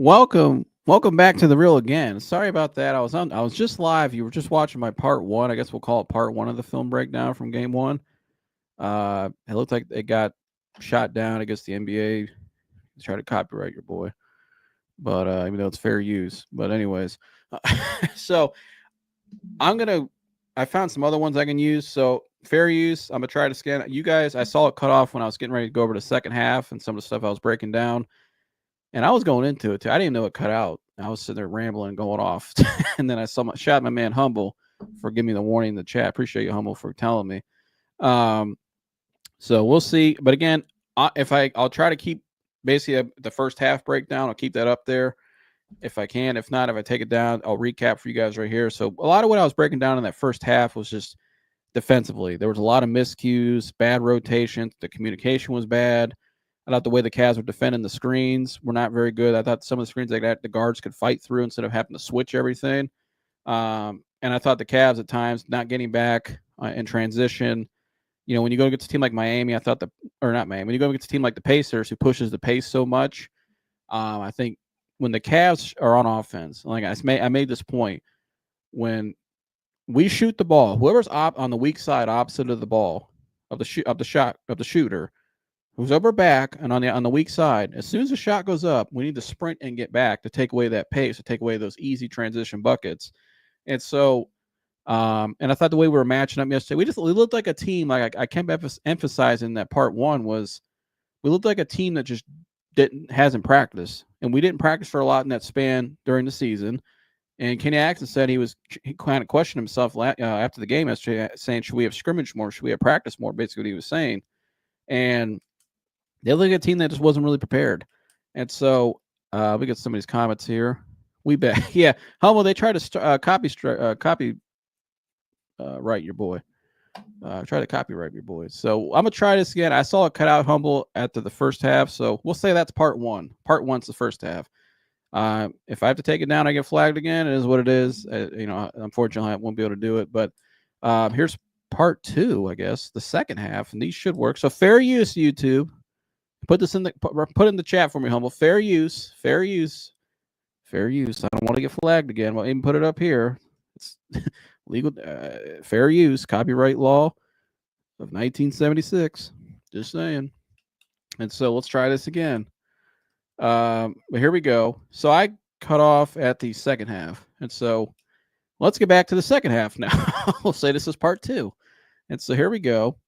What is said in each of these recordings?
Welcome back to the reel again. Sorry about that. I was just live. You were just watching my part one. I guess we'll call it part one of the film breakdown from game one. It looked like it got shot down against the NBA. Try to copyright your boy, but even though it's fair use. But anyways, so I'm gonna. I found some other ones I can use. So fair use. I'm gonna try to scan it. You guys, I saw it cut off when I was getting ready to go over the second half and some of the stuff I was breaking down. And I was going into it too. I didn't know it cut out. I was sitting there rambling, going off, and then I saw shout my man Humble for giving me the warning in the chat. Appreciate you, Humble, for telling me. Um, so we'll see. But again, I'll try to keep basically the first half breakdown. I'll keep that up there if I can. If not, if I take it down, I'll recap for you guys right here. So a lot of what I was breaking down in that first half was just defensively. There was a lot of miscues, bad rotations. The communication was bad. I thought the way the Cavs were defending the screens were not very good. I thought some of the screens like that the guards could fight through instead of having to switch everything. And I thought the Cavs at times not getting back in transition. You know, when you go against a team like Miami, I thought or not Miami, when you go against a team like the Pacers who pushes the pace so much, I think when the Cavs are on offense, like I made this point, when we shoot the ball, whoever's on the weak side opposite of the ball of the shooter, who's over back and on the weak side, as soon as the shot goes up, we need to sprint and get back to take away that pace, to take away those easy transition buckets. And so, and I thought the way we were matching up yesterday, we looked like a team. Like I kept emphasizing that part one was we looked like a team that just hasn't practiced, and we didn't practice for a lot in that span during the season. And Kenny Atkinson said he kind of questioned himself after the game yesterday, saying, "Should we have scrimmaged more? Should we have practiced more?" Basically, what he was saying, and they look at a team that just wasn't really prepared. And so we get some of these comments here. We bet, yeah, Humble. They try to copy write your boy. Try to copyright your boy. So I'm gonna try this again. I saw it cut out Humble after the first half, so we'll say that's part one. Part one's the first half. If I have to take it down, I get flagged again. It is what it is. Unfortunately, I won't be able to do it. But here's part two, I guess, the second half, and these should work. So fair use, YouTube. Put this in in the chat for me, Humble. Fair use, fair use, fair use. I don't want to get flagged again. I'll even put it up here. It's legal, fair use, copyright law of 1976. Just saying. And so let's try this again. But here we go. So I cut off at the second half, and so let's get back to the second half now. We'll say this is part two. And so here we go.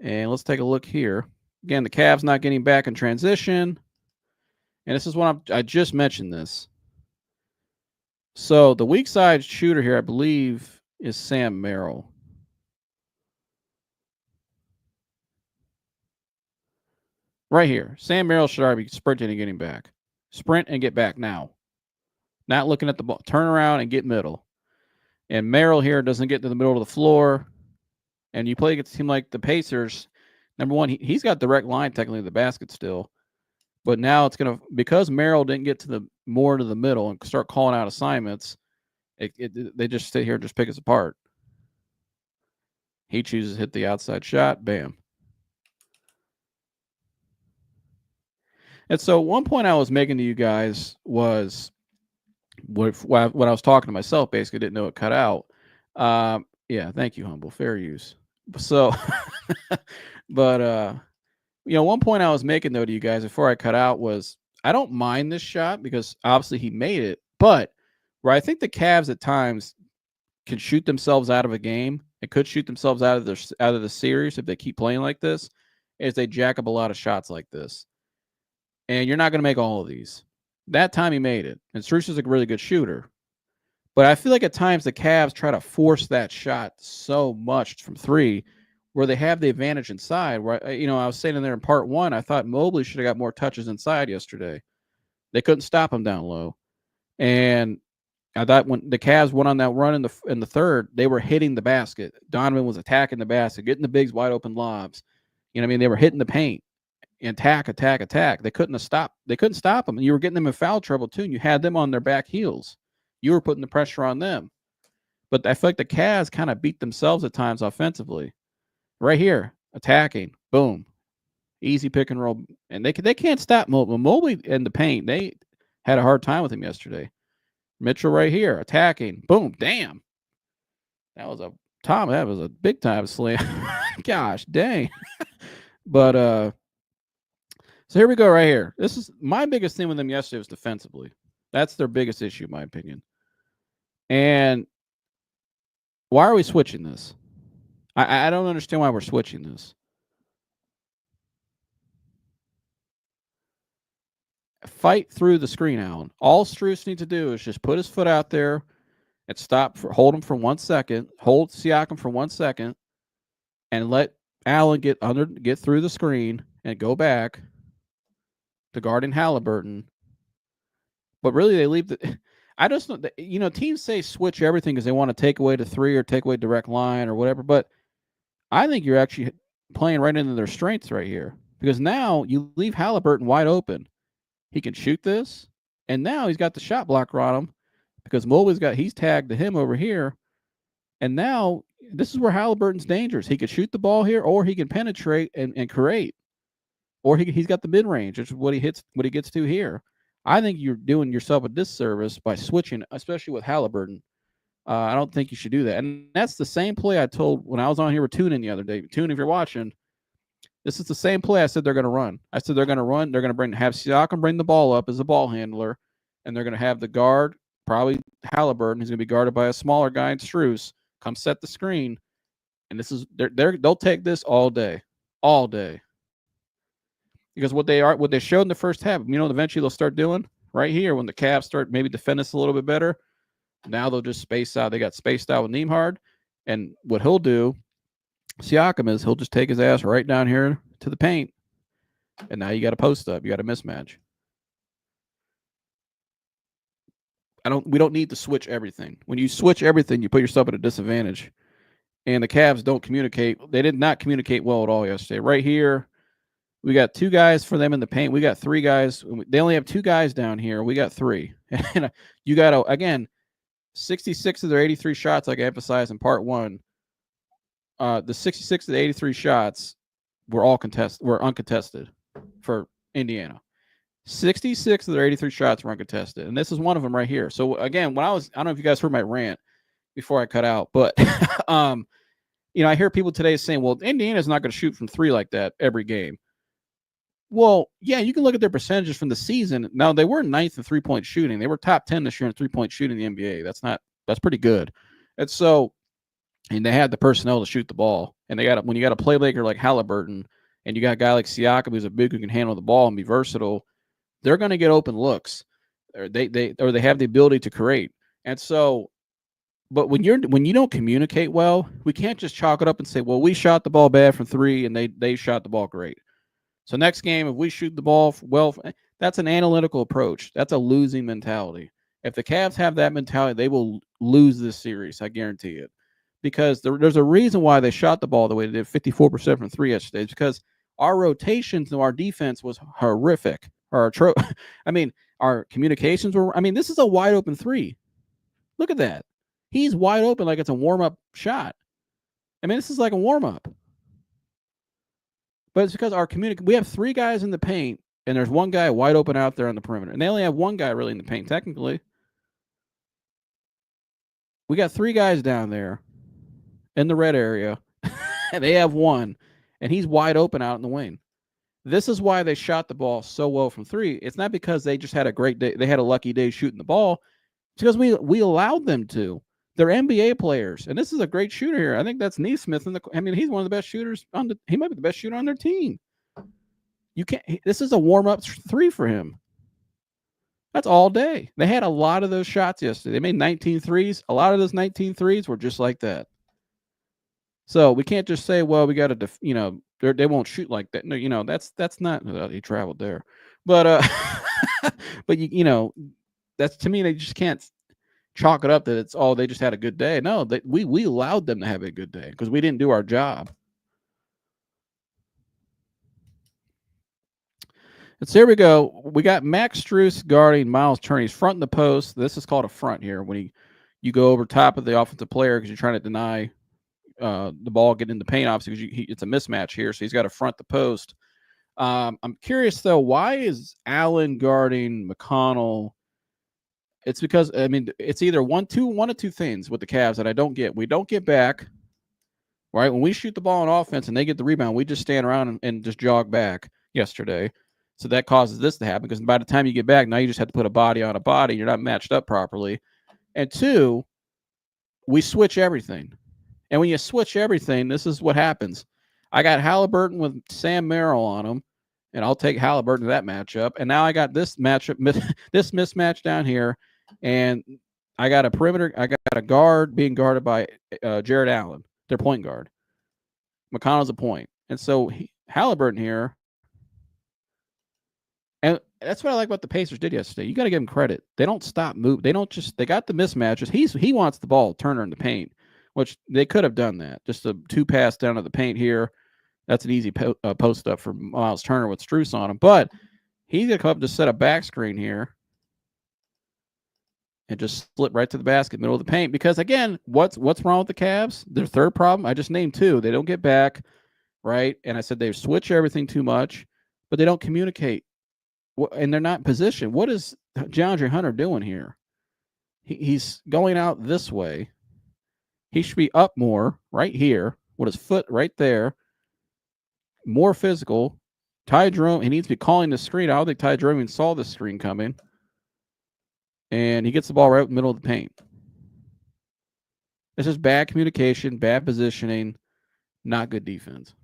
And let's take a look here. Again, the Cavs not getting back in transition. And this is what I just mentioned this. So the weak side shooter here, I believe, is Sam Merrill. Right here. Sam Merrill should already be sprinting and getting back. Sprint and get back now. Not looking at the ball. Turn around and get middle. And Merrill here doesn't get to the middle of the floor. And you play against a team like the Pacers. Number one, he's got direct line technically to the basket still. But now it's going to, because Merrill didn't get to more to the middle and start calling out assignments, they just sit here and just pick us apart. He chooses to hit the outside shot. Bam. And so one point I was making to you guys was when I was talking to myself, basically didn't know it cut out. Yeah, thank you, Humble. Fair use. So, but one point I was making though to you guys before I cut out was I don't mind this shot because obviously he made it, but where I think the Cavs at times can shoot themselves out of a game, it could shoot themselves out of the series if they keep playing like this, is they jack up a lot of shots like this. And you're not going to make all of these. That time he made it. And Struce is a really good shooter. But I feel like at times the Cavs try to force that shot so much from three where they have the advantage inside. Where, I was saying in there in part one, I thought Mobley should have got more touches inside yesterday. They couldn't stop him down low. And I thought when the Cavs went on that run in the third, they were hitting the basket. Donovan was attacking the basket, getting the bigs wide open lobs. They were hitting the paint. Attack. They couldn't stop them. And you were getting them in foul trouble too. And you had them on their back heels. You were putting the pressure on them. But I feel like the Cavs kind of beat themselves at times offensively. Right here, attacking, boom, easy pick and roll, and they can't stop Mobley. Mobley in the paint. Had a hard time with him yesterday. Mitchell right here, attacking. Boom, damn. That was a big time slam. Gosh, dang. But so here we go right here. This is my biggest thing with them yesterday was defensively. That's their biggest issue, in my opinion. And why are we switching this? I don't understand why we're switching this. Fight through the screen, Allen. All Strus needs to do is just put his foot out there and hold him for 1 second, hold Siakam for 1 second, and let Allen get through the screen and go back to guarding Halliburton. But really, they leave the. I just teams say switch everything because they want to take away the three or take away direct line or whatever. But I think you're actually playing right into their strengths right here because now you leave Halliburton wide open. He can shoot this, and now he's got the shot blocker on him because he's tagged to him over here, and now this is where Halliburton's dangerous. He could shoot the ball here, or he can penetrate and create, or he's got the mid range, which is what he gets to here. I think you're doing yourself a disservice by switching, especially with Halliburton. I don't think you should do that. And that's the same play I told when I was on here with Toonin the other day. Toonin, if you're watching, this is the same play I said they're going to run. I said they're going to run. They're going to have Siakam bring the ball up as a ball handler, and they're going to have the guard, probably Halliburton, who's going to be guarded by a smaller guy in Strus, come set the screen. And this is they'll take this all day. Because what they showed in the first half, eventually they'll start doing right here when the Cavs start maybe defend us a little bit better. Now they'll just space out. They got spaced out with Nembhard, and what he'll do, Siakam, is he'll just take his ass right down here to the paint, and now you got a post up. You got a mismatch. We don't need to switch everything. When you switch everything, you put yourself at a disadvantage. And the Cavs don't communicate. They did not communicate well at all yesterday. Right here, we got 2 guys for them in the paint. We got 3 guys. They only have 2 guys down here. We got 3. And you got to, again, 66 of their 83 shots, like I emphasized in part 1, the 66 of the 83 shots were uncontested for Indiana. 66 of their 83 shots were uncontested, and this is one of them right here. So again, I don't know if you guys heard my rant before I cut out, but I hear people today saying, well, Indiana's not going to shoot from 3 like that every game. Well, yeah, you can look at their percentages from the season. Now, they were 9th in 3-point shooting. They were top 10 this year in 3-point shooting in the NBA. That's pretty good. And they had the personnel to shoot the ball. And when you got a playmaker like Halliburton and you got a guy like Siakam who's a big who can handle the ball and be versatile, they're going to get open looks. Or they have the ability to create. And so, but when you don't communicate well, we can't just chalk it up and say, well, we shot the ball bad from 3 and they shot the ball great. So next game, if we shoot the ball well, that's an analytical approach. That's a losing mentality. If the Cavs have that mentality, they will lose this series. I guarantee it. Because there's a reason why they shot the ball the way they did, 54% from 3 yesterday. It's because our rotations and our defense was horrific. Our communications were. This is a wide open 3. Look at that. He's wide open like it's a warm up shot. This is like a warm up. But it's because we have 3 guys in the paint, and there's 1 guy wide open out there on the perimeter. And they only have 1 guy really in the paint, technically. We got 3 guys down there in the red area, and they have 1, and he's wide open out in the wing. This is why they shot the ball so well from 3. It's not because they just had a great day. They had a lucky day shooting the ball. It's because we allowed them to. They're NBA players, and this is a great shooter here. I think that's Neesmith. He's one of the best shooters he might be the best shooter on their team. This is a warm-up 3 for him. That's all day. They had a lot of those shots yesterday. They made 19 threes. A lot of those 19 threes were just like that. So we can't just say, well, we got to, they won't shoot like that. No, that's not. He traveled there, but but that's, to me, they just can't chalk it up that it's they just had a good day. No, we allowed them to have a good day because we didn't do our job. And so here we go. We got Max Strus guarding Miles Turner. He's fronting the post. This is called a front here when you go over top of the offensive player because you're trying to deny the ball getting in the paint, obviously, because it's a mismatch here. So he's got to front the post. I'm curious though, why is Allen guarding McConnell? It's because it's either one of two things with the Cavs that I don't get. We don't get back, right? When we shoot the ball on offense and they get the rebound, we just stand around and just jog back yesterday. So that causes this to happen because by the time you get back, now you just have to put a body on a body. You're not matched up properly. And two, we switch everything. And when you switch everything, this is what happens. I got Halliburton with Sam Merrill on him, and I'll take Halliburton to that matchup. And now I got this matchup, this mismatch down here, and I got a perimeter. I got a guard being guarded by Jared Allen, their point guard. McConnell's a point. And so Halliburton here, and that's what I like about the Pacers did yesterday. You got to give them credit. They don't stop move. They don't just, they got the mismatches. He wants the ball, Turner in the paint, which they could have done that. Just a 2-pass down to the paint here. That's an easy post up for Miles Turner with Strus on him. But he's going to come up to set a back screen here and just slip right to the basket, middle of the paint. Because, again, what's wrong with the Cavs? Their third problem, I just named two. They don't get back, right? And I said they switch everything too much, but they don't communicate. And they're not in position. What is DeAndre Hunter doing here? He's going out this way. He should be up more right here with his foot right there. More physical. Ty Jerome, he needs to be calling the screen. I don't think Ty Jerome even saw the screen coming. And he gets the ball right in the middle of the paint. It's just bad communication, bad positioning, not good defense.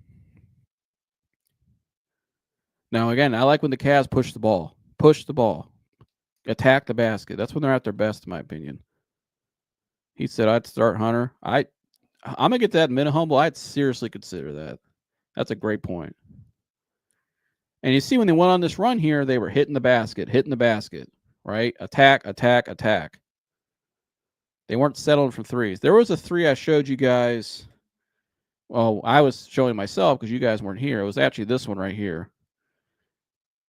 Now, again, I like when the Cavs push the ball, attack the basket. That's when they're at their best, in my opinion. He said I'd start Hunter. I'm going to get that humble. I'd seriously consider that. That's a great point. And you see when they went on this run here, they were hitting the basket, right? Attack. They weren't settling for threes. There was a three I showed you guys. Well, I was showing myself because you guys weren't here. It was actually this one right here.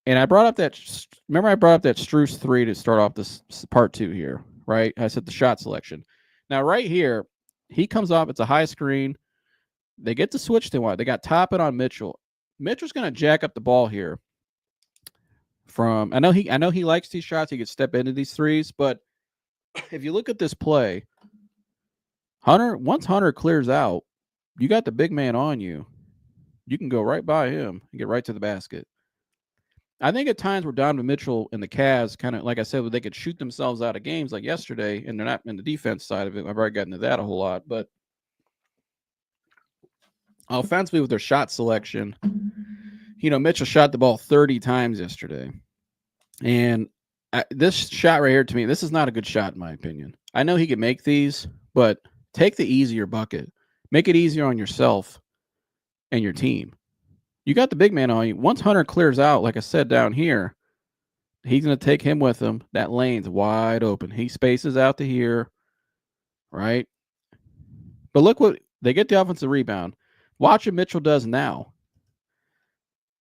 And I brought up that Strus 3 to start off this part 2 here, right? I said the shot selection. Now, right here, he comes off. It's a high screen. They get the switch they want. They got Toppin on Mitchell. Mitchell's going to jack up the ball here. I know he likes these shots. He could step into these threes, but if you look at this play, once Hunter clears out, you got the big man on you. You can go right by him and get right to the basket. I think at times where Donovan Mitchell and the Cavs kind of, like I said, they could shoot themselves out of games like yesterday, and they're not in the defense side of it. I've already gotten into that a whole lot, but offensively with their shot selection, Mitchell shot the ball 30 times yesterday. And this shot right here, to me, this is not a good shot in my opinion. I know he could make these, but take the easier bucket. Make it easier on yourself and your team. You got the big man on you. Once Hunter clears out, like I said down here, he's going to take him with him. That lane's wide open. He spaces out to here, right? But look what they get the offensive rebound. Watch what Mitchell does now.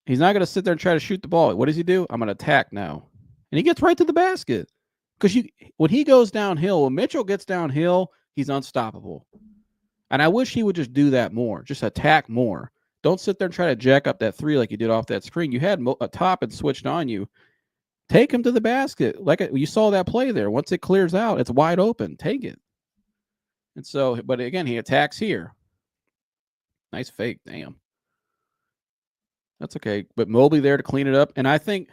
He's not going to sit there and try to shoot the ball. What does he do? I'm going to attack now. And he gets right to the basket. Because when he goes downhill, when Mitchell gets downhill, he's unstoppable. And I wish he would just do that more. Just attack more. Don't sit there and try to jack up that three like you did off that screen. You had a top and switched on you. Take him to the basket. Like you saw that play there. Once it clears out, it's wide open. Take it. And so, but again, he attacks here. Nice fake. Damn. That's okay. But Mobley there to clean it up. And I think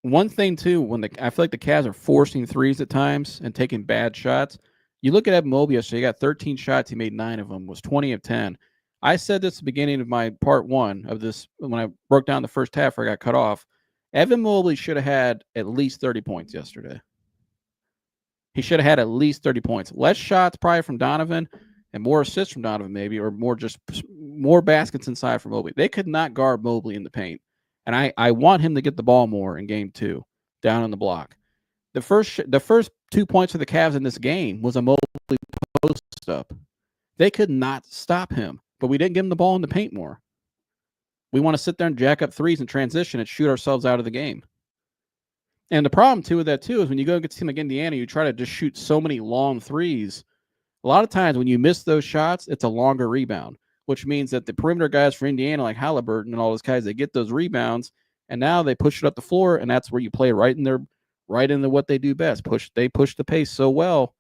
one thing, too, I feel like the Cavs are forcing threes at times and taking bad shots. You look at Evan Mobley yesterday, he got 13 shots. He made 9 of them, was 20 of 10. I said this at the beginning of my part 1 of this, when I broke down the first half where I got cut off. Evan Mobley should have had at least 30 points yesterday. He should have had at least 30 points. Less shots probably from Donovan and more assists from Donovan maybe, or more baskets inside from Mobley. They could not guard Mobley in the paint. And I want him to get the ball more in game 2, down on the block. The first 2 points for the Cavs in this game was a Mobley post-up. They could not stop him, but we didn't give him the ball in the paint more. We want to sit there and jack up threes and transition and shoot ourselves out of the game. And the problem, too, with that, too, is when you go against a team like Indiana, you try to just shoot so many long threes. A lot of times when you miss those shots, it's a longer rebound. which means that the perimeter guys for Indiana, like Halliburton and all those guys, they get those rebounds, and now they push it up the floor, and that's where you play right into what they do best. They push the pace so well.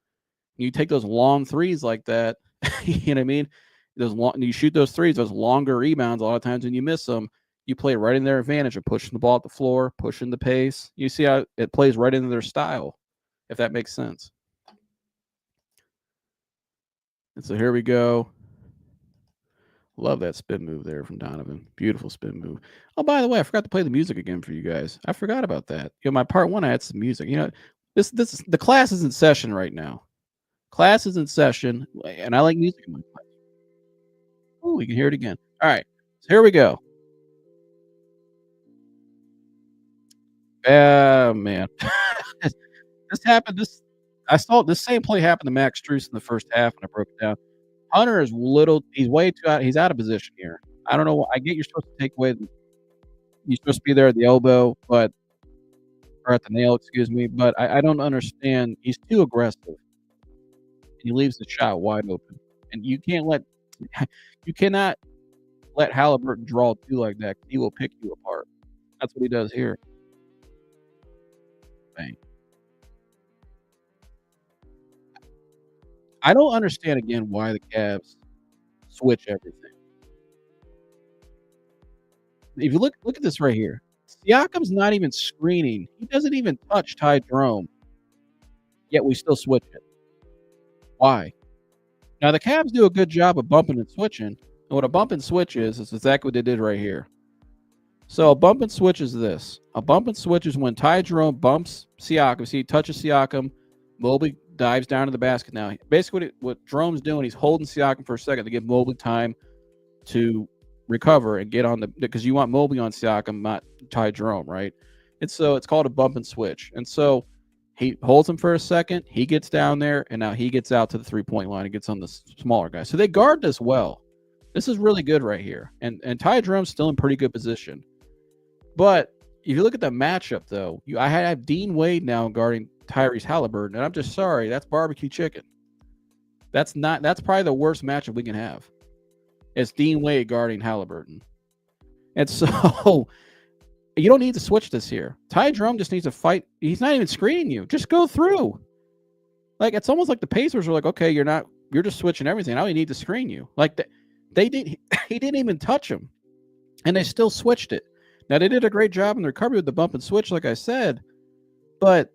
You take those long threes like that, you know what I mean? You shoot those threes, those longer rebounds. A lot of times when you miss them, you play right in their advantage of pushing the ball at the floor, pushing the pace. You see how it plays right into their style, if that makes sense. And so here we go. Love that spin move there from Donovan. Beautiful spin move. Oh, by the way, I forgot to play the music again for you guys. I forgot about that. My part one, I had some music. The class is in session right now. Class is in session, and I like music in my class. Oh, you can hear it again. All right, so here we go. Oh man, this happened. I saw this same play happen to Max Strus in the first half, and I broke it down. Hunter is he's way too out. He's out of position here. I don't know. I get you're supposed to take away. You're supposed to be there at the elbow, or at the nail. Excuse me, but I don't understand. He's too aggressive. He leaves the shot wide open, and you cannot let Halliburton draw two like that. He will pick you apart. That's what he does here. Bang. I don't understand again why the Cavs switch everything. If you look at this right here, Siakam's not even screening. He doesn't even touch Ty Jerome, yet we still switch it. Why? Now the Cavs do a good job of bumping and switching, and what a bump and switch is exactly what they did right here. So a bump and switch is this. A bump and switch is when Ty Jerome bumps Siakam. See, he touches Siakam. Mobley dives down to the basket now. Basically, what Jerome's doing, he's holding Siakam for a second to give Mobley time to recover and get on because you want Mobley on Siakam, not Ty Jerome, right? And so it's called a bump and switch. And so he holds him for a second. He gets down there, and now he gets out to the three-point line and gets on the smaller guy. So they guard this well. This is really good right here. And Ty Jerome's still in pretty good position. But if you look at the matchup, though, I have Dean Wade now guarding Tyrese Halliburton, and I'm just sorry, that's barbecue chicken. That's probably the worst matchup we can have. It's Dean Wade guarding Halliburton. And so you don't need to switch this here. Ty Jerome just needs to fight. He's not even screening you. Just go through. Like, it's almost like the Pacers were like, okay, you're just switching everything. I only need to screen you. Like he didn't even touch him. And they still switched it. Now, they did a great job in the recovery with the bump and switch, like I said. But,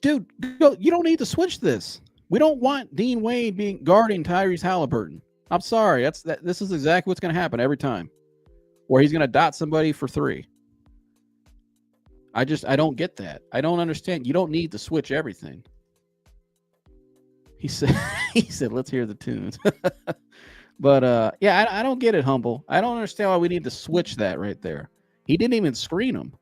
dude, you don't need to switch this. We don't want Dean Wade guarding Tyrese Halliburton. I'm sorry. This is exactly what's going to happen every time. Or he's going to dot somebody for three. I don't get that. I don't understand. You don't need to switch everything. He said, let's hear the tunes. But yeah, I don't get it, Humble. I don't understand why we need to switch that right there. He didn't even screen him.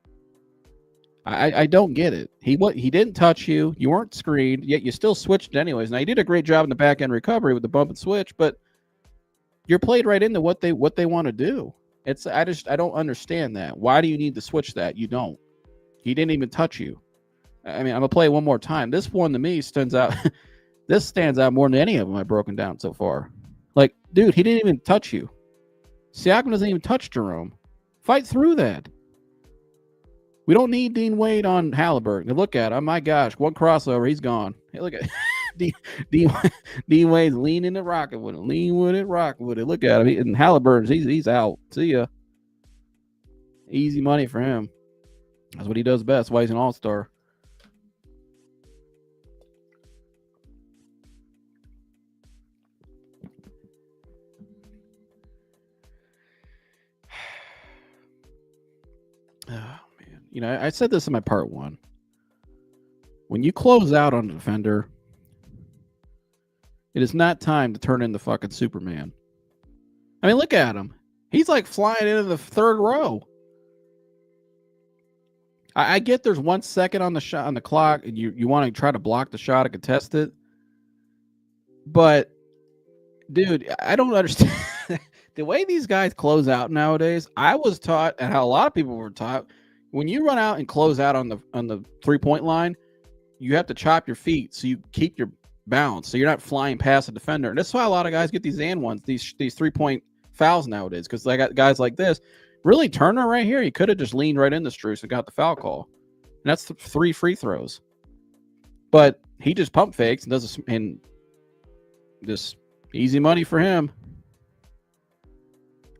I don't get it. He didn't touch you. You weren't screened, yet you still switched anyways. Now, he did a great job in the back end recovery with the bump and switch, but you're played right into what they want to do. I don't understand that. Why do you need to switch that? You don't. He didn't even touch you. I mean, I'm gonna play it one more time. This one to me stands out. This stands out more than any of them I've broken down so far. Like, dude, he didn't even touch you. Siakam doesn't even touch Jerome. Fight through that. We don't need Dean Wade on Halliburton. Look at him. My gosh, one crossover, he's gone. Hey, look at Dean Wade's leaning and rocking with it. Lean with it, rocking with it. Look at him. And Halliburton's he's out. See ya. Easy money for him. That's what he does best. That's why he's an all-star. Oh, man. I said this in my part one. When you close out on a defender, it is not time to turn into fucking Superman. I mean, look at him. He's like flying into the third row. I get there's 1 second on the shot on the clock, and you want to try to block the shot and contest it. But, dude, I don't understand. The way these guys close out nowadays, I was taught, and how a lot of people were taught, when you run out and close out on the 3-point line, you have to chop your feet so you keep bounce, so you're not flying past a defender. And that's why a lot of guys get these and ones, these 3-point fouls nowadays, because they got guys like this. Really, Turner right here, he could have just leaned right into Strus and got the foul call. And that's 3 free throws. But he just pump fakes and does this, and just easy money for him.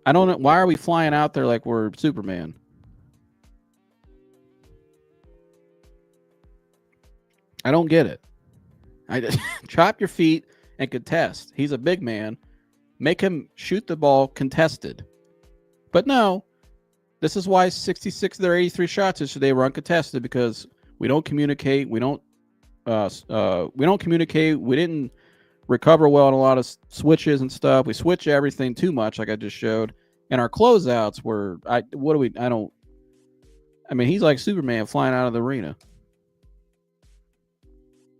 I don't know. Why are we flying out there like we're Superman? I don't get it. I just chop your feet and contest. He's a big man. Make him shoot the ball contested. But no, this is why 66 of their 83 shots yesterday were uncontested, because we don't communicate. We don't communicate. We didn't recover well on a lot of switches and stuff. We switch everything too much, like I just showed. And our closeouts were, he's like Superman flying out of the arena.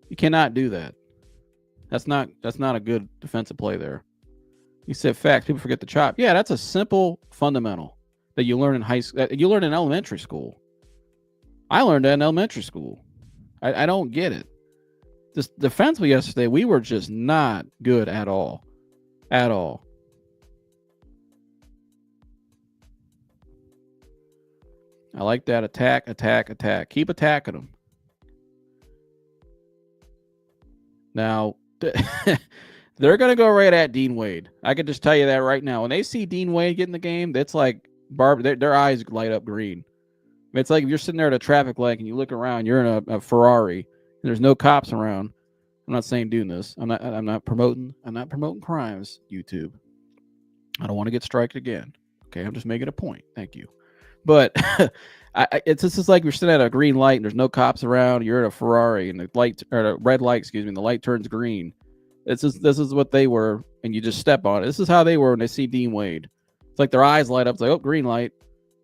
You cannot do that. That's not a good defensive play there. You said facts. People forget the chop. Yeah, that's a simple fundamental that you learn in high school. You learn in elementary school. I learned that in elementary school. I don't get it. This defensively yesterday, we were just not good at all. At all. I like that. Attack, attack, attack. Keep attacking them. Now, they're going to go right at Dean Wade. I can just tell you that right now. When they see Dean Wade get in the game, that's like their eyes light up green. It's like if you're sitting there at a traffic light and you look around, you're in a Ferrari and there's no cops around. I'm not saying doing this. I'm not promoting crimes, YouTube. I don't want to get striked again. Okay, I'm just making a point. Thank you. But it's just like you're sitting at a green light and there's no cops around. You're at a Ferrari and the light, or a red light, excuse me, and the light turns green. This is what they were, and you just step on it. This is how they were when they see Dean Wade. It's like their eyes light up. It's like, oh, green light.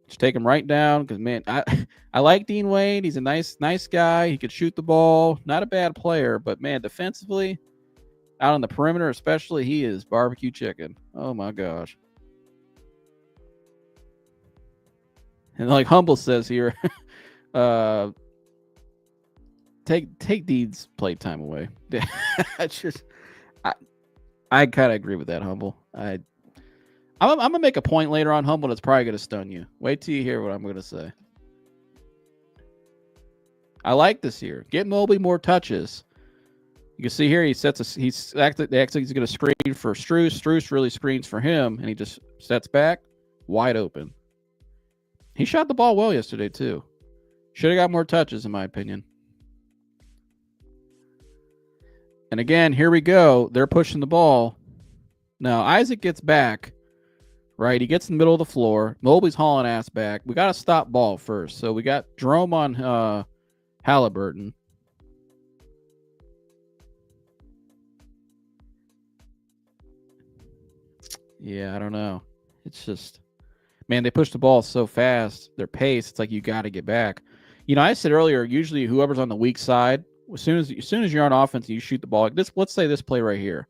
Just take him right down, because, man, I like Dean Wade. He's a nice guy. He could shoot the ball. Not a bad player, but, man, defensively, out on the perimeter especially, he is barbecue chicken. Oh, my gosh. And like Humble says here, take Dean's playtime away. I kind of agree with that, Humble. I'm gonna make a point later on, Humble, that's probably gonna stun you. Wait till you hear what I'm gonna say. I like this here. Get Mobley more touches. You can see here he's gonna screen for Strus. Strus really screens for him, and he just sets back wide open. He shot the ball well yesterday, too. Should have got more touches, in my opinion. And again, here we go. They're pushing the ball. Now, Isaac gets back, right? He gets in the middle of the floor. Mobley's hauling ass back. We got to stop ball first. So we got Jerome on Halliburton. Yeah, I don't know. It's just... Man, they push the ball so fast, their pace, it's like you got to get back. You know, I said earlier, usually whoever's on the weak side, as soon as you're on offense and you shoot the ball, let's say this play right here.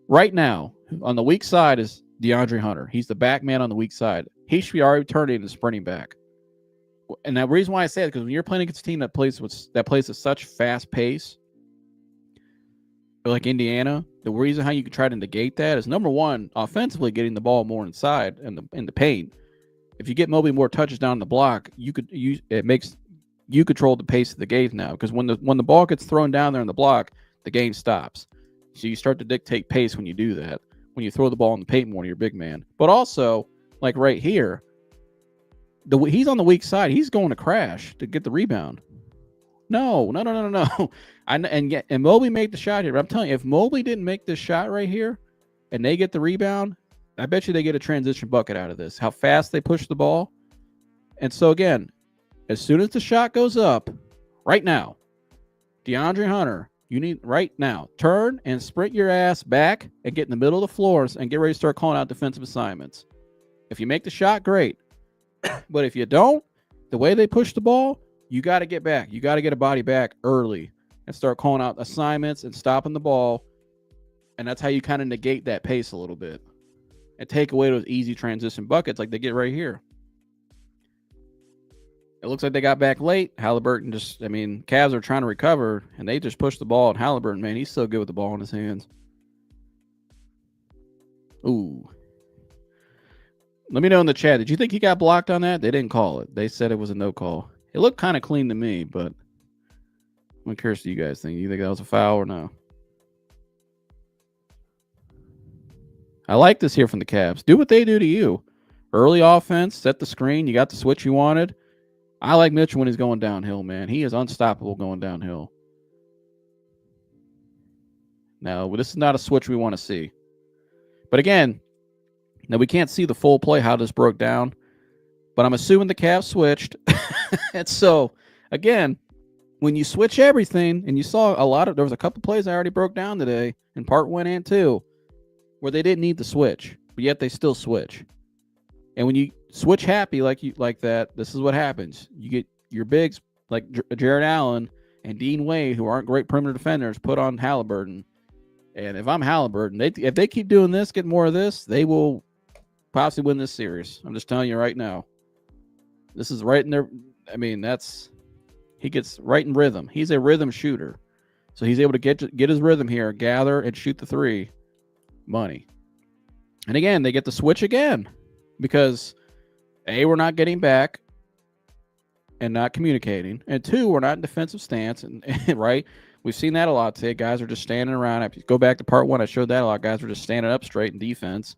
Right now, on the weak side is DeAndre Hunter. He's the back man on the weak side. He should be already turning and sprinting back. And the reason why I say it is because when you're playing against a team that plays at such fast pace, like Indiana, the reason how you can try to negate that is, number one, offensively getting the ball more inside in the paint. If you get Mobley more touches down the block, it makes you control the pace of the game now, because when the ball gets thrown down there in the block, the game stops. So you start to dictate pace when you do that. When you throw the ball in the paint more to your big man, but also like right here, he's on the weak side. He's going to crash to get the rebound. No. And Mobley made the shot here. But I'm telling you, if Mobley didn't make this shot right here and they get the rebound, I bet you they get a transition bucket out of this. How fast they push the ball. And so again, as soon as the shot goes up, right now, DeAndre Hunter, you need right now, turn and sprint your ass back and get in the middle of the floors and get ready to start calling out defensive assignments. If you make the shot, great. But if you don't, the way they push the ball, you got to get back. You got to get a body back early and start calling out assignments and stopping the ball. And that's how you kind of negate that pace a little bit and take away those easy transition buckets like they get right here. It looks like they got back late. Halliburton just, I mean, Cavs are trying to recover, and they just pushed the ball. And Halliburton, man, he's so good with the ball in his hands. Ooh. Let me know in the chat. Did you think he got blocked on that? They didn't call it. They said it was a no call. It looked kind of clean to me, but I'm curious what you guys think. You think that was a foul or no? I like this here from the Cavs. Do what they do to you. Early offense, set the screen. You got the switch you wanted. I like Mitchell when he's going downhill, man. He is unstoppable going downhill. Now, this is not a switch we want to see. But again, now we can't see the full play, how this broke down. But I'm assuming the Cavs switched. And so, again, when you switch everything, and you saw there was a couple plays I already broke down today in part 1 and 2 where they didn't need to switch, but yet they still switch. And when you switch happy like that, this is what happens. You get your bigs like Jared Allen and Dean Wade, who aren't great perimeter defenders, put on Halliburton. And if I'm Halliburton, if they keep doing this, get more of this, they will possibly win this series. I'm just telling you right now. This is right in there. I mean, he gets right in rhythm. He's a rhythm shooter. So he's able to get his rhythm here, gather and shoot the three. Money. And again, they get the switch again because A, we're not getting back and not communicating. And 2, we're not in defensive stance. And right? We've seen that a lot today. Guys are just standing around. If you go back to part 1, I showed that a lot. Guys were just standing up straight in defense.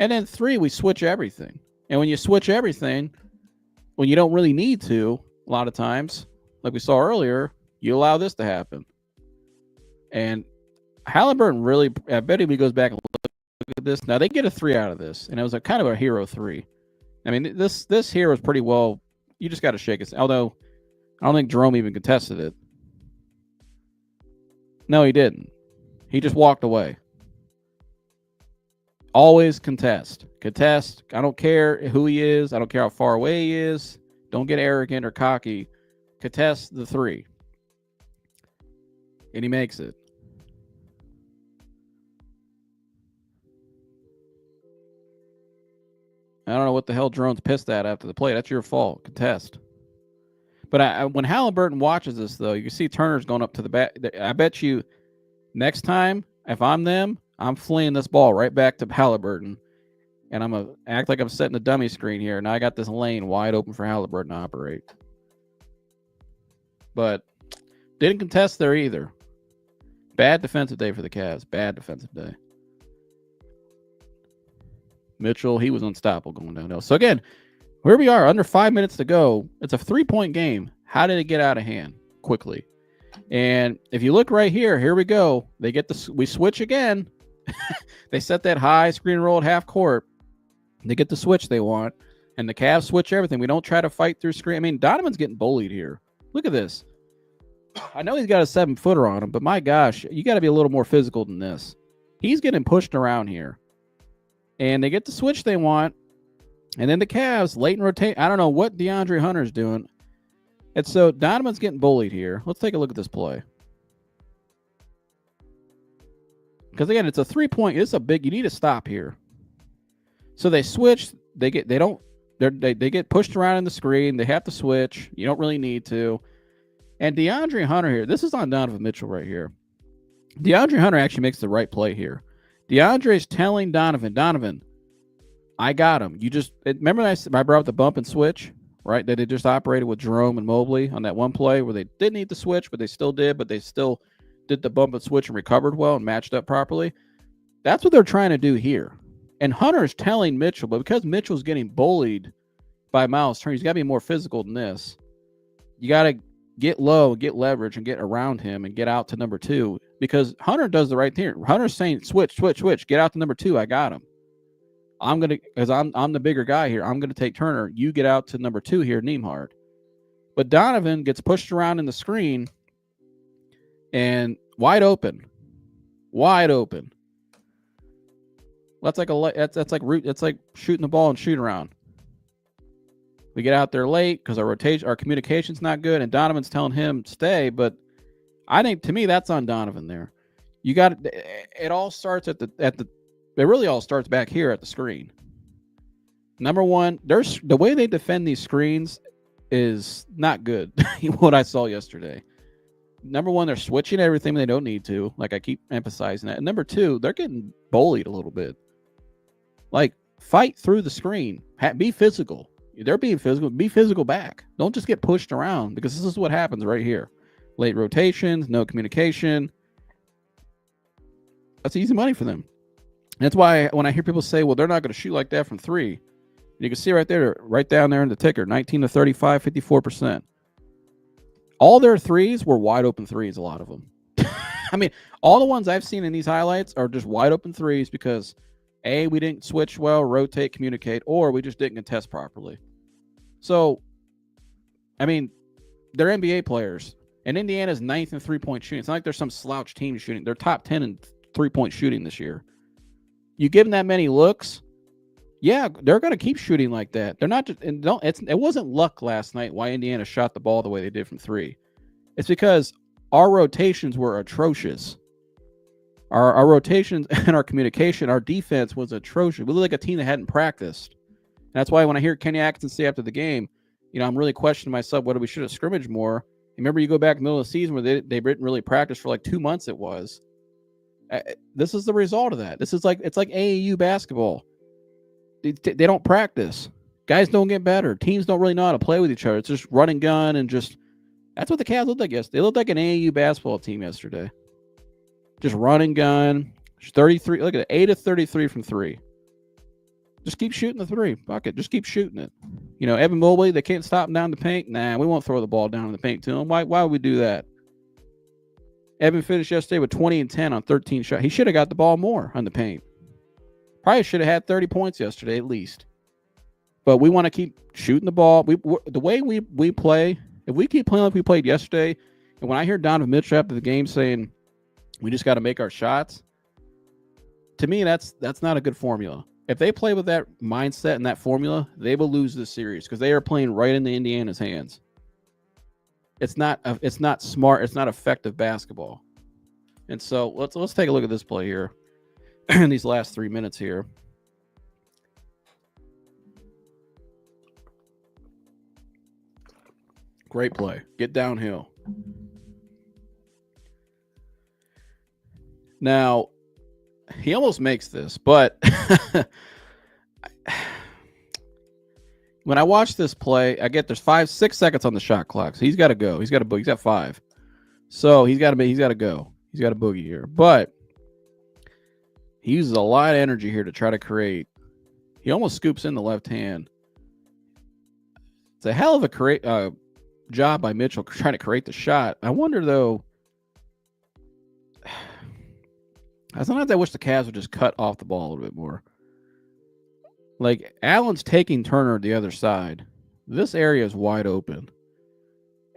And then 3, we switch everything. And when you switch everything, when you don't really need to, a lot of times, like we saw earlier, you allow this to happen. And Halliburton really, I bet if he goes back and look at this, now they get a 3 out of this, and it was a kind of a hero 3. I mean, this here was pretty well, you just got to shake it. Although, I don't think Jerome even contested it. No, he didn't. He just walked away. Always contest. Contest. I don't care who he is. I don't care how far away he is. Don't get arrogant or cocky. Contest the 3. And he makes it. I don't know what the hell Jerome's pissed at after the play. That's your fault. Contest. But when Halliburton watches this, though, you can see Turner's going up to the back. I bet you next time, if I'm them, I'm fleeing this ball right back to Halliburton. And I'm going to act like I'm setting the dummy screen here. Now I got this lane wide open for Halliburton to operate. But didn't contest there either. Bad defensive day for the Cavs. Bad defensive day. Mitchell, he was unstoppable going downhill. So again, here we are, under 5 minutes to go. It's a 3-point game. How did it get out of hand quickly? And if you look right here, here we go. We switch again. They set that high screen roll at half court. They get the switch they want, and the Cavs switch everything. We don't try to fight through screen. I mean, Donovan's getting bullied here. Look at this. I know he's got a 7-footer on him, but my gosh, you got to be a little more physical than this. He's getting pushed around here. And they get the switch they want. And then the Cavs, late in rotate. I don't know what DeAndre Hunter's doing. And so Donovan's getting bullied here. Let's take a look at this play. Because again, it's a 3-point. It's a big. You need to stop here. So they switch. They get pushed around in the screen. They have to switch. You don't really need to. And DeAndre Hunter here. This is on Donovan Mitchell right here. DeAndre Hunter actually makes the right play here. DeAndre's telling Donovan, I got him. You just remember I brought up the bump and switch, right? That they just operated with Jerome and Mobley on that one play where they didn't need the switch, but they still did. But they still did the bump and switch and recovered well and matched up properly. That's what they're trying to do here. And Hunter's telling Mitchell, but because Mitchell's getting bullied by Miles Turner, he's got to be more physical than this. You got to get low, get leverage, and get around him and get out to number 2. Because Hunter does the right thing. Hunter's saying, switch. Get out to number 2. I got him. Because I'm the bigger guy here. I'm going to take Turner. You get out to number 2 here, Nembhard. But Donovan gets pushed around in the screen and wide open. That's like shooting the ball and shooting around. We get out there late because our communication's not good, and Donovan's telling him stay. But I think, to me, that's on Donovan there. You got it. All starts at the. It really all starts back here at the screen. Number one, there's the way they defend these screens. is not good. What I saw yesterday. Number one, they're switching everything they don't need to. Like I keep emphasizing that. And number two, they're getting bullied a little bit. Like fight through the screen. Be physical. They're being physical. Be physical back. Don't just get pushed around because this is what happens right here. Late rotations, no communication. That's easy money for them. That's why when I hear people say, well, they're not going to shoot like that from three, you can see right there, right down there in the ticker, 19 to 35, 54%. All their threes were wide open threes, a lot of them. I mean, all the ones I've seen in these highlights are just wide open threes because, A, we didn't switch well, rotate, communicate, or we just didn't contest properly. So, I mean, they're NBA players, and Indiana's 9th in three-point shooting. It's not like there's some slouch team shooting. They're top 10 in three-point shooting this year. You give them that many looks, yeah, they're going to keep shooting like that. They're not just, and it wasn't luck last night why Indiana shot the ball the way they did from three. It's because our rotations were atrocious. Our rotations and our communication, our defense was atrocious. We looked like a team that hadn't practiced. And that's why when I hear Kenny Atkinson say after the game, I'm really questioning myself whether we should have scrimmaged more. Remember, you go back middle of the season where they didn't really practice for like 2 months. It was. This is the result of that. It's like AAU basketball. They don't practice. Guys don't get better. Teams don't really know how to play with each other. It's just run and gun and just. That's what the Cavs looked like yesterday. They looked like an AAU basketball team yesterday. Just run and gun. 33. Look at it. 8 of 33 from three. Just keep shooting the three. Fuck it. Just keep shooting it. Evan Mobley, they can't stop him down the paint. Nah, we won't throw the ball down in the paint to him. Why would we do that? Evan finished yesterday with 20 and 10 on 13 shots. He should have got the ball more on the paint. Probably should have had 30 points yesterday at least. But we want to keep shooting the ball. The way we play, if we keep playing like we played yesterday, and when I hear Donovan Mitchell after the game saying we just got to make our shots, to me that's not a good formula. If they play with that mindset and that formula, they will lose this series because they are playing right into Indiana's hands. It's not smart. It's not effective basketball. And so let's take a look at this play here in these last 3 minutes here. Great play. Get downhill. Now, he almost makes this, but when I watch this play, I get there's 6 seconds on the shot clock. So he's got to go. He's got to He's got 5. So he's got to go. He's got a boogie here. But he uses a lot of energy here to try to create. He almost scoops in the left hand. It's a hell of a job by Mitchell trying to create the shot. I wonder, though, sometimes I wish the Cavs would just cut off the ball a little bit more. Like, Allen's taking Turner the other side. This area is wide open.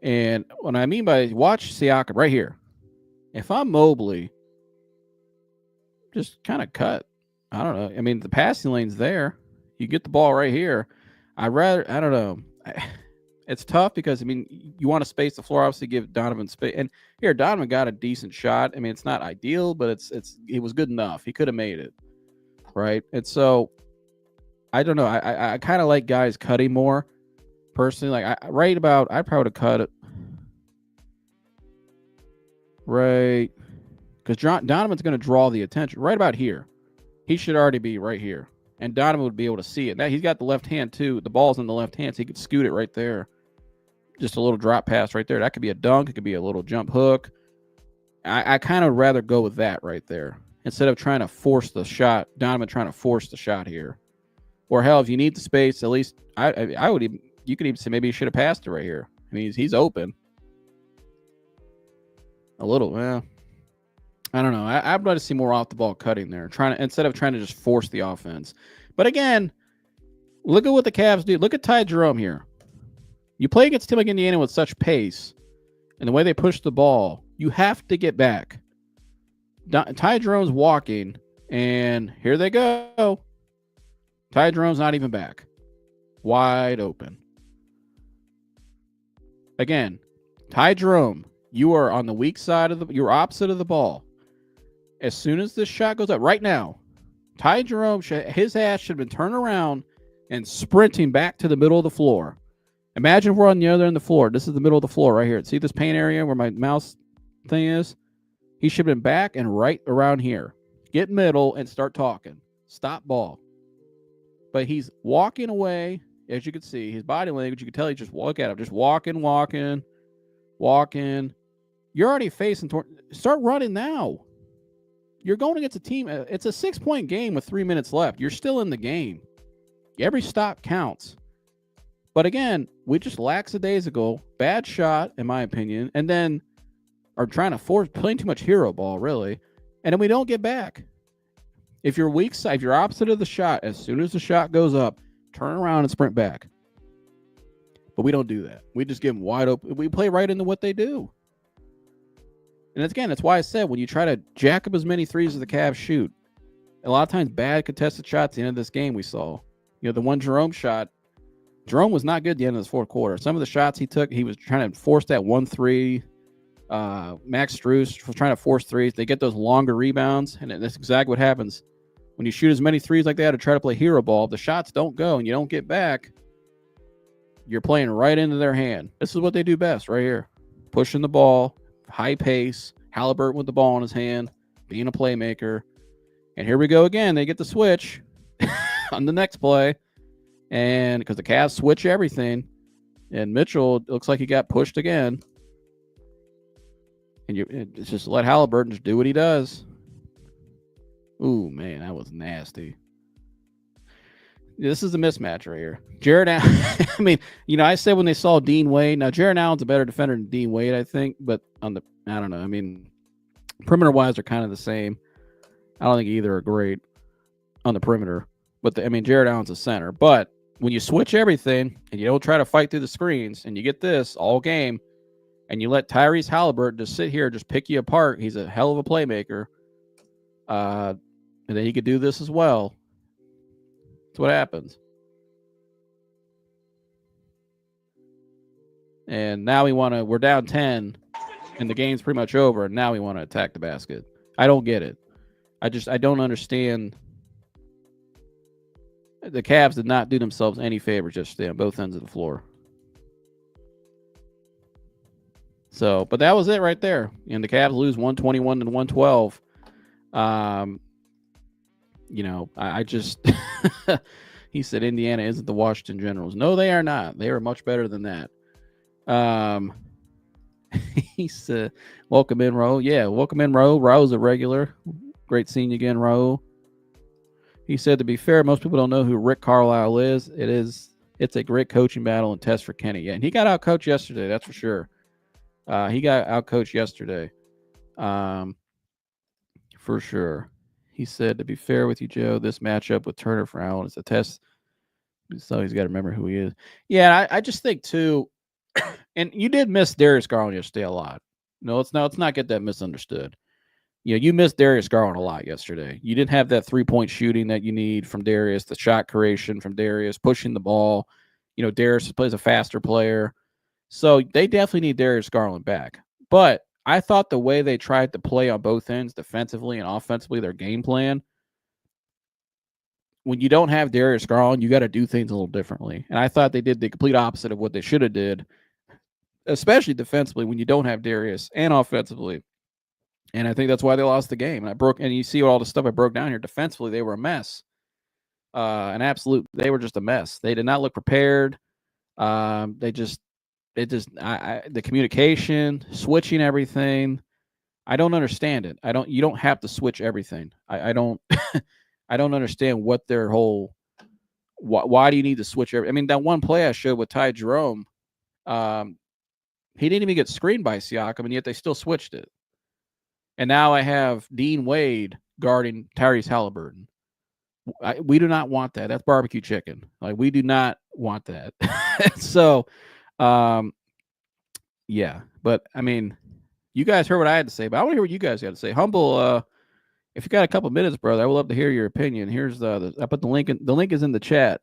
And what I mean by watch Siakam right here. If I'm Mobley, just kind of cut. I don't know. I mean, the passing lane's there. You get the ball right here. I don't know. It's tough because, you want to space the floor, obviously give Donovan space. And here, Donovan got a decent shot. It's not ideal, but it was good enough. He could have made it, right? And so, I don't know. I kind of like guys cutting more, personally. Like, I probably would have cut it right, because Donovan's going to draw the attention right about here. He should already be right here. And Donovan would be able to see it. Now he's got the left hand too. The ball's in the left hand, so he could scoot it right there. Just a little drop pass right there. That could be a dunk. It could be a little jump hook. I kind of rather go with that right there instead of trying to force the shot. Donovan trying to force the shot here. Or hell, if you need the space, at least I would even. You could even say maybe he should have passed it right here. He's open. A little, I don't know. I'd like to see more off the ball cutting there, instead of trying to just force the offense. But again, look at what the Cavs do. Look at Ty Jerome here. You play against a team like Indiana with such pace, and the way they push the ball, you have to get back. Ty Jerome's walking, and here they go. Ty Jerome's not even back. Wide open. Again, Ty Jerome, you are on the weak side you're opposite of the ball. As soon as this shot goes up, right now, Ty Jerome, his ass should have been turned around and sprinting back to the middle of the floor. Imagine we're on the other end of the floor. This is the middle of the floor right here. See this paint area where my mouse thing is? He should have been back and right around here. Get middle and start talking. Stop ball. But he's walking away, as you can see. His body language, you can tell he just look at him. Just walking. You're already facing toward. Start running now. You're going against a team. It's a 6-point game with 3 minutes left. You're still in the game. Every stop counts. But again, we just lackadaisical, bad shot, in my opinion, and then are trying to force playing too much hero ball, really, and then we don't get back. If you're weak side, if you're opposite of the shot, as soon as the shot goes up, turn around and sprint back. But we don't do that. We just give them wide open. We play right into what they do. And again, that's why I said when you try to jack up as many threes as the Cavs shoot, a lot of times bad contested shots at the end of this game we saw. The one Jerome shot, Jerome was not good at the end of the fourth quarter. Some of the shots he took, he was trying to force that 1-3. Max Strus was trying to force threes. They get those longer rebounds, and that's exactly what happens. When you shoot as many threes like that to try to play hero ball, the shots don't go and you don't get back, you're playing right into their hand. This is what they do best right here. Pushing the ball, high pace, Halliburton with the ball in his hand, being a playmaker. And here we go again. They get the switch on the next play. And because the Cavs switch everything, and Mitchell looks like he got pushed again. And it's just let Halliburton just do what he does. Ooh, man, that was nasty. This is a mismatch right here. Jared Allen, I mean, I said when they saw Dean Wade, now Jared Allen's a better defender than Dean Wade, I think, but I don't know. I mean, perimeter-wise, are kind of the same. I don't think either are great on the perimeter. But, Jared Allen's a center. But when you switch everything and you don't try to fight through the screens and you get this all game and you let Tyrese Halliburton just sit here, just pick you apart, he's a hell of a playmaker. And then he could do this as well. That's what happens. And now we're down 10 and the game's pretty much over. And now we want to attack the basket. I don't get it. I don't understand. The Cavs did not do themselves any favors yesterday on both ends of the floor. So, but that was it right there. And the Cavs lose 121 to 112. I just he said Indiana isn't the Washington Generals. No, they are not. They are much better than that. He said, welcome in, Ro. Yeah, welcome in, Ro. Ro's a regular. Great seeing you again, Ro. He said, to be fair, most people don't know who Rick Carlisle is. It's a great coaching battle and test for Kenny. Yeah, and he got out-coached yesterday, that's for sure. He got out-coached yesterday. For sure. He said, to be fair with you, Joe, this matchup with Turner for Allen is a test. So he's got to remember who he is. Yeah, I just think, too, and you did miss Darius Garland yesterday a lot. No, let's not get that misunderstood. You missed Darius Garland a lot yesterday. You didn't have that three-point shooting that you need from Darius, the shot creation from Darius, pushing the ball. Darius plays a faster player. So they definitely need Darius Garland back. But I thought the way they tried to play on both ends, defensively and offensively, their game plan, when you don't have Darius Garland, you got to do things a little differently. And I thought they did the complete opposite of what they should have did, especially defensively when you don't have Darius, and offensively. And I think that's why they lost the game. And you see all the stuff I broke down here. Defensively, they were a mess. They were just a mess. They did not look prepared. The communication, switching everything. I don't understand it. You don't have to switch everything. I don't, I don't understand what their whole, why do you need to switch everything? That one play I showed with Ty Jerome, he didn't even get screened by Siakam, and yet they still switched it. And now I have Dean Wade guarding Tyrese Halliburton. We do not want that. That's barbecue chicken. We do not want that. So, yeah. But, you guys heard what I had to say, but I want to hear what you guys had to say. Humble, if you got a couple minutes, brother, I would love to hear your opinion. Here's I put the link in. The link is in the chat.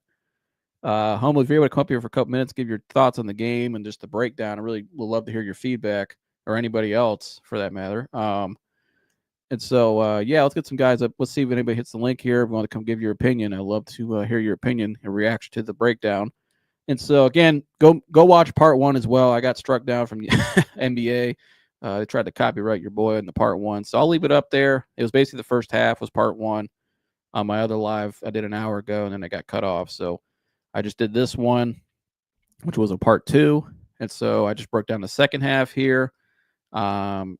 Humble, if you're able to come up here for a couple minutes, give your thoughts on the game and just the breakdown. I really would love to hear your feedback, or anybody else for that matter. And so, let's get some guys up. Let's see if anybody hits the link here. If you want to come give your opinion, I'd love to hear your opinion and reaction to the breakdown. And so again, go watch part one as well. I got struck down from the NBA. They tried to copyright your boy in the part one, so I'll leave it up there. It was basically the first half was part one. On my other live, I did an hour ago, and then I got cut off. So I just did this one, which was a part two, and so I just broke down the second half here. Um,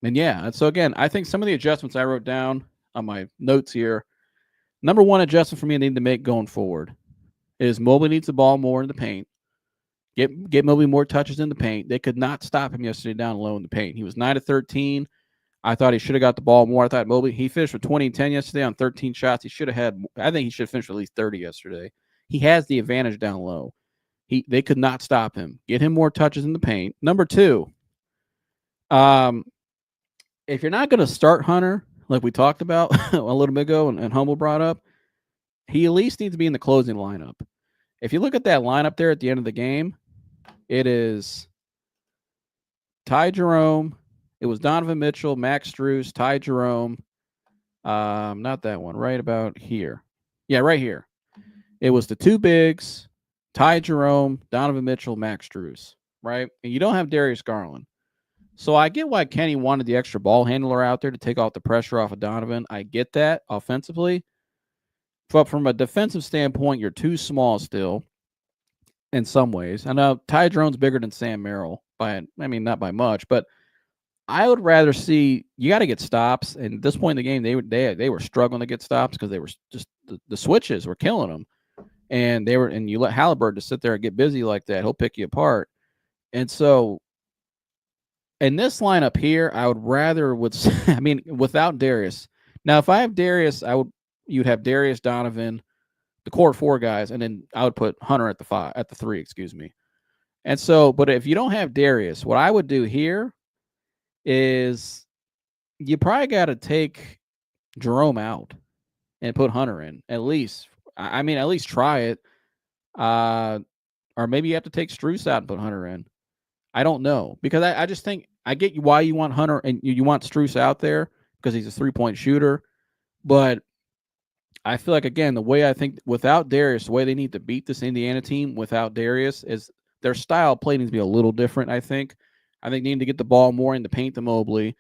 and yeah, and so again, I think some of the adjustments I wrote down on my notes here. Number one adjustment for me I need to make going forward is Mobley needs the ball more in the paint. Get Mobley more touches in the paint. They could not stop him yesterday down low in the paint. He was 9 to 13. I thought he should have got the ball more. I thought Mobley, he finished with 20 and 10 yesterday on 13 shots. He should have had, I think he should have finished with at least 30 yesterday. He has the advantage down low. They could not stop him. Get him more touches in the paint. Number two, if you're not going to start Hunter, like we talked about a little bit ago and Humble brought up, he at least needs to be in the closing lineup. If you look at that lineup there at the end of the game, it is Ty Jerome. It was Donovan Mitchell, Max Strus, Ty Jerome. Not that one. Right about here. Yeah, right here. It was the two bigs, Ty Jerome, Donovan Mitchell, Max Strus. Right, and you don't have Darius Garland. So I get why Kenny wanted the extra ball handler out there to take off the pressure off of Donovan. I get that offensively. But from a defensive standpoint, you're too small still in some ways. I know Ty Jerome's bigger than Sam Merrill not by much, but I would rather see you got to get stops. And at this point in the game, they were struggling to get stops because they were just the switches were killing them, and you let Halliburton to sit there and get busy like that, he'll pick you apart. And so in this lineup here, I would rather without Darius. Now, if I have Darius, you'd have Darius, Donovan, the core four guys, and then I would put Hunter at the three, excuse me. And so, but if you don't have Darius, what I would do here is you probably got to take Jerome out and put Hunter in at least. At least try it. Or maybe you have to take Strus out and put Hunter in. I don't know, because I just think I get why you want Hunter and you want Strus out there because he's a 3-point shooter. But I feel like, again, the way I think without Darius, the way they need to beat this Indiana team without Darius is their style of play needs to be a little different, I think. I think they need to get the ball more in the paint to Mobley.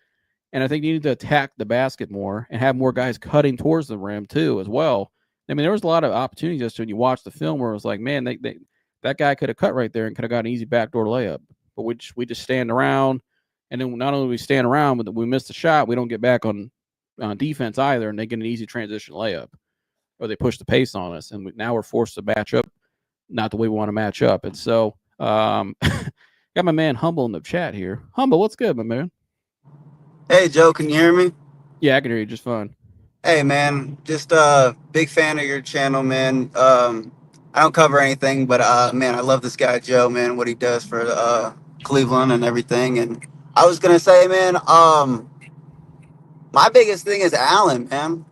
And I think you need to attack the basket more and have more guys cutting towards the rim, too, as well. I mean, there was a lot of opportunities just when you watch the film where it was like, man, that guy could have cut right there and could have got an easy backdoor layup. But we just stand around. And then not only do we stand around, but we miss the shot, we don't get back on defense either, and they get an easy transition layup. Or they push the pace on us, and now we're forced to match up not the way we want to match up. And so got my man Humble in the chat here. Humble, what's good, my man? Hey, Joe, can you hear me? Yeah, I can hear you just fine. Hey, man, just big fan of your channel, man. I don't cover anything, but man, I love this guy, Joe, man, what he does for Cleveland and everything. And I was gonna say, man, my biggest thing is Allen, man.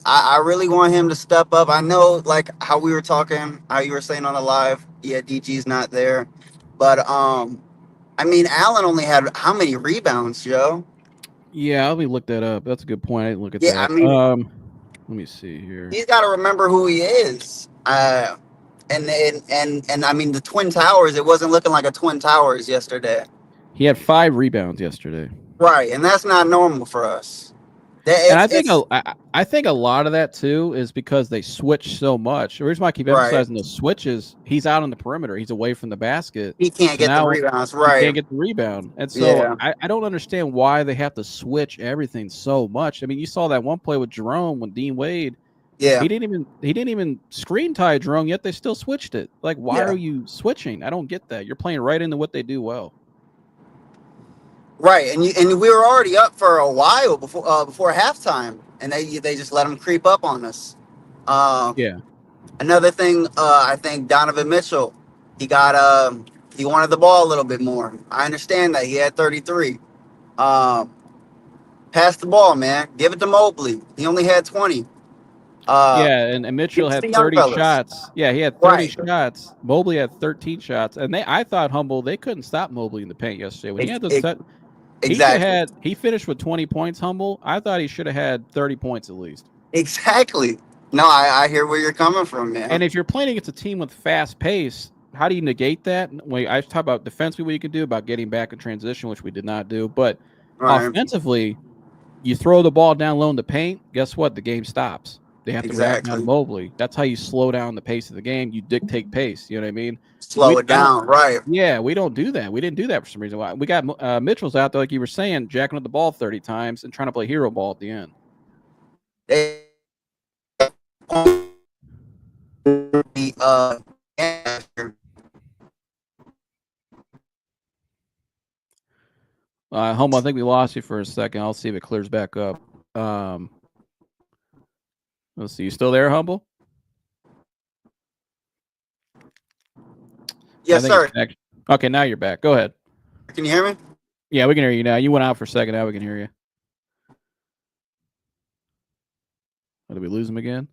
I really want him to step up. I know, like how we were talking, how you were saying on the live, yeah, DG's not there, but I mean, Allen only had how many rebounds, Joe? Yeah, let me look that up. That's a good point. I didn't look at Yeah, that. I mean, Let me see here. he's got to remember who he is. And I mean, the Twin Towers, it wasn't looking like a Twin Towers yesterday. He had 5 rebounds yesterday. Right, and that's not normal for us. And I think a lot of that too is because they switch so much. The reason why I keep emphasizing those switches, he's out on the perimeter, he's away from the basket. He can't get the rebounds, right? He can't get the rebound, and so I don't understand why they have to switch everything so much. I mean, you saw that one play with Jerome when Dean Wade. Yeah, he didn't even screen tie Jerome, yet they still switched it. Like, why are you switching? I don't get that. You're playing right into what they do well. Right, and we were already up for a while before halftime, and they just let them creep up on us. Yeah. Another thing, I think Donovan Mitchell, he wanted the ball a little bit more. I understand that he had 33. Pass the ball, man. Give it to Mobley. He only had 20. Yeah, and Mitchell had 30 shots. Yeah, he had 30 shots. Mobley had 13 shots, and I thought Humble, they couldn't stop Mobley in the paint yesterday. When he had those he finished with 20 points, Humble. I thought he should have had 30 points at least. Exactly. No, I hear where you're coming from, man. And if you're playing against a team with fast pace, how do you negate that? When I talk about defensively, what you can do about getting back in transition, which we did not do, but Right. offensively, you throw the ball down low in the paint. Guess what? The game stops. They have to react now to Exactly. Mobley. That's how you slow down the pace of the game. You dictate pace. You know what I mean? Slow it I don't. down. Right. Yeah, we don't do that. We didn't do that for some reason. We got Mitchell's out there, like you were saying, jacking up the ball 30 times and trying to play hero ball at the end. They the Home, I think we lost you for a second. I'll see if it clears back up. Let's see. You still there, Humble? I yes, think it's sir. back. Okay, now you're back. Go ahead. Can you hear me? Yeah, we can hear you now. You went out for a second. Now we can hear you. Oh, did we lose him again?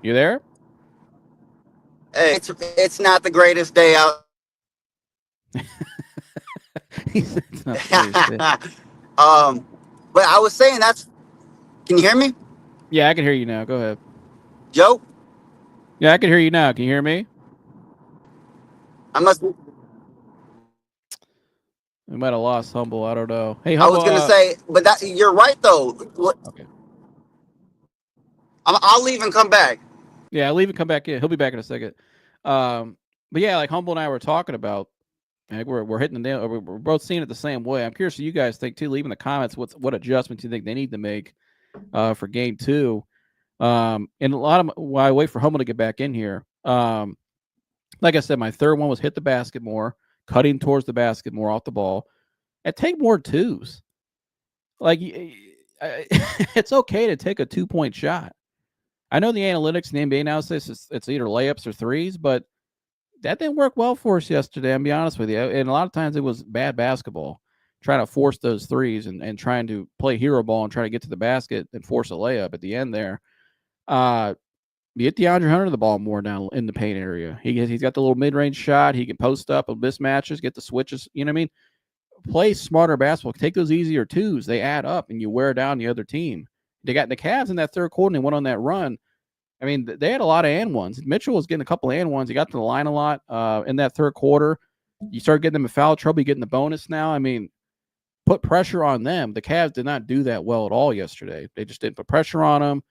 You there? Hey, it's not the greatest day out. He said it's not the greatest day. But I was saying that's. Can you hear me, Yeah, I can hear you now. Go ahead. Joe? Yeah, I can hear you now. Can you hear me? I must. We might have lost Humble. I don't know. Hey, I Humble. was gonna say, but that you're right though. Okay. I'll leave and come back. Yeah, leave and come back in. He'll be back in a second. But yeah, like Humble and I were talking about, like we're hitting the nail. We're both seeing it the same way. I'm curious what you guys think too. Leave in the comments what adjustments you think they need to make for game 2. And a lot of while I wait for Humble to get back in here. Like I said, my third one was hit the basket more, cutting towards the basket more off the ball, and take more twos. Like it's okay to take a 2-point shot. I know the analytics in the NBA now says it's either layups or threes, but that didn't work well for us yesterday. I'll be honest with you. And a lot of times it was bad basketball, trying to force those threes and trying to play hero ball and try to get to the basket and force a layup at the end there. Get DeAndre Hunter the ball more down in the paint area. He's got the little mid range shot. He can post up with mismatches, get the switches. You know what I mean? Play smarter basketball. Take those easier twos. They add up, and you wear down the other team. They got the Cavs in that third quarter and they went on that run. I mean, they had a lot of and ones. Mitchell was getting a couple of and ones. He got to the line a lot in that third quarter. You start getting them in foul trouble. You getting the bonus now. I mean, put pressure on them. The Cavs did not do that well at all yesterday. They just didn't put pressure on them.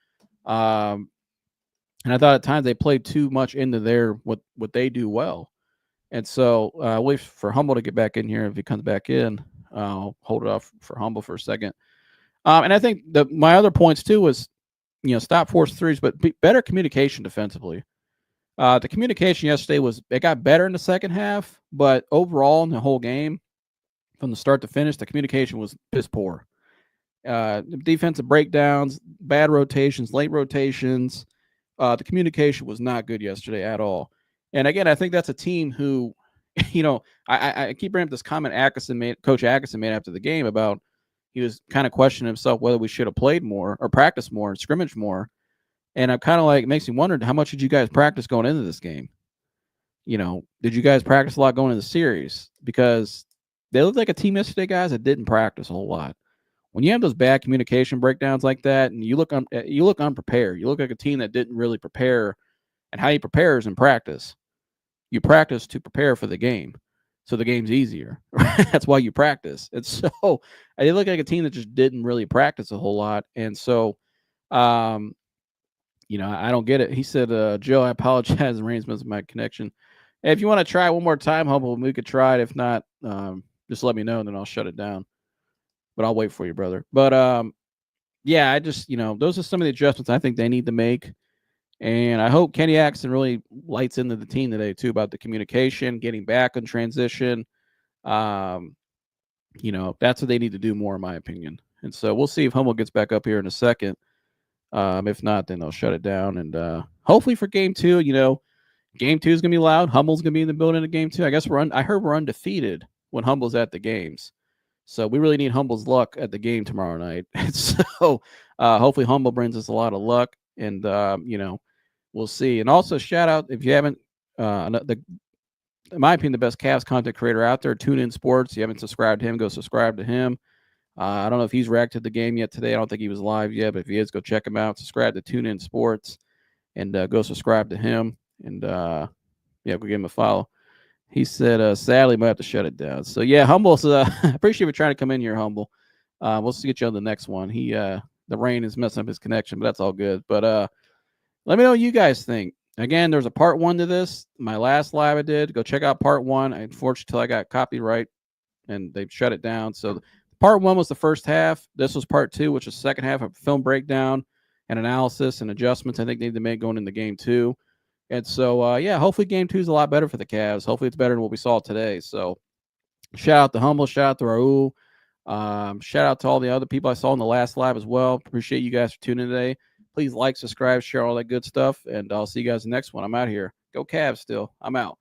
And I thought at times they played too much into their what they do well. And so wait for Humble to get back in here. If he comes back in, I'll hold it off for Humble for a second. And I think my other points too was, stop force threes, but better communication defensively. The communication yesterday it got better in the second half, but overall in the whole game, from the start to finish, the communication was piss poor. Defensive breakdowns, bad rotations, late rotations. The communication was not good yesterday at all. And again, I think that's a team who, I keep bringing up this comment Coach Atkinson made after the game about he was kind of questioning himself whether we should have played more or practiced more and scrimmaged more. And I'm kind of like, it makes me wonder, how much did you guys practice going into this game? Did you guys practice a lot going into the series? Because they looked like a team yesterday, guys, that didn't practice a whole lot. When you have those bad communication breakdowns like that, and you look unprepared, you look like a team that didn't really prepare. And how you prepare is in practice. You practice to prepare for the game, so the game's easier. That's why you practice. And so they look like a team that just didn't really practice a whole lot. And so, I don't get it. He said, Joe, I apologize. Arrangements of my connection. If you want to try one more time, Humble, we could try it. If not, just let me know, and then I'll shut it down. But I'll wait for you, brother. But yeah, I just, those are some of the adjustments I think they need to make. And I hope Kenny Atkinson really lights into the team today, too, about the communication, getting back on transition. That's what they need to do more, in my opinion. And so we'll see if Humble gets back up here in a second. If not, then they'll shut it down. And hopefully for game 2, game 2 is going to be loud. Humble's going to be in the building at game 2. I guess I heard we're undefeated when Humble's at the games. So we really need Humble's luck at the game tomorrow night. So hopefully Humble brings us a lot of luck. And, we'll see. And also shout out, if you haven't, in my opinion, the best Cavs content creator out there, Tune In Sports. If you haven't subscribed to him, go subscribe to him. I don't know if he's reacted to the game yet today. I don't think he was live yet, but if he is, go check him out. Subscribe to Tune In Sports. and go subscribe to him. And yeah, go give him a follow. He said, sadly, might have to shut it down. So yeah, Humble's. I appreciate you trying to come in here, Humble. We'll see get you on the next one. The rain is messing up his connection, but that's all good. But let me know what you guys think. Again, there's a part 1 to this. My last live I did. Go check out part 1. Unfortunately, I got copyright and they shut it down. So part 1 was the first half. This was part 2, which is the second half of film breakdown and analysis and adjustments I think they need to make going into game 2. And so, yeah, hopefully game 2 is a lot better for the Cavs. Hopefully it's better than what we saw today. So shout out to Humble. Shout out to Raul. Shout out to all the other people I saw in the last live as well. Appreciate you guys for tuning in today. Please like, subscribe, share all that good stuff. And I'll see you guys in the next one. I'm out here. Go Cavs still. I'm out.